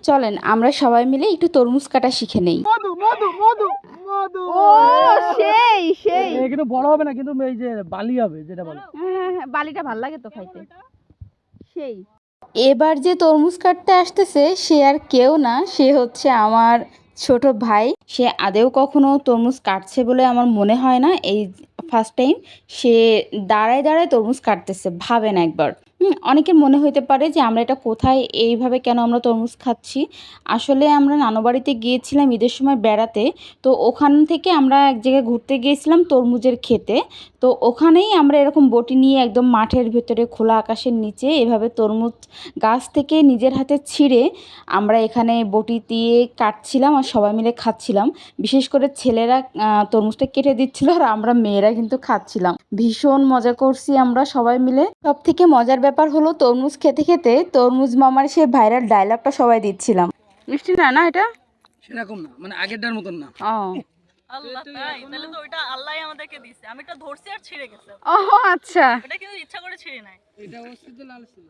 চলেন আমরা সবাই মিলে একটু তরমুজ কাটা শিখে নেই। মধু মধু মধু মধু ও সেই সেই কিন্তু বড় হবে না, কিন্তু এই যে বালি হবে যেটা বলে। হ্যাঁ, বালিটা ভাল লাগে তো খাইতে। সেই এবার যে তরমুজ কাটতে আসতেছে সে আর কেউ না, সে হচ্ছে আমার ছোট ভাই। সে আদেও কখনো তরমুজ কাটছে বলে আমার মনে হয় না, এই ফার্স্ট টাইম সে দাঁড়ায় দাঁড়ায় তরমুজ কাটতেছে। ভাবেন একবার। অনেকের মনে হইতে পারে যে আমরা এটা কোথায়, এইভাবে কেন আমরা তরমুজ খাচ্ছি। আসলে আমরা নানু বাড়িতে গিয়েছিলাম ঈদের সময় বেড়াতে। তো ওখান থেকে আমরা এক জায়গায় ঘুরতে গিয়েছিলাম তরমুজের খেতে। তো ওখানেই আমরা এরকম বটি নিয়ে একদম মাঠের ভেতরে খোলা আকাশের নিচে এভাবে তরমুজ গাছ থেকে নিজের হাতে ছিঁড়ে আমরা এখানে বটি দিয়ে কাটছিলাম আর সবাই মিলে খাচ্ছিলাম। বিশেষ করে ছেলেরা তরমুজটা কেটে দিচ্ছিল আর আমরা মেয়েরা কিন্তু খাচ্ছিলাম। ভীষণ মজা করছি আমরা সবাই মিলে। সব থেকে মজার ব্যাপার হলো তরমুজ খেতে খেতে তরমুজ মামার সেই ভাইরাল ডায়লগটা সবাই দিচ্ছিলাম। মিষ্টি না না এটা সেরকম না, মানে আগেরটার মতন না। ও আল্লাহ, তাই তাহলে তো ওইটা আল্লাহই আমাদেরকে দিছে। আমি এটা ধরছি আর ছিঁড়ে গেছে। ও আচ্ছা। এটা কিন্তু ইচ্ছা করে ছিঁড়ে নাই। এটা হচ্ছে যে লাল ছিল।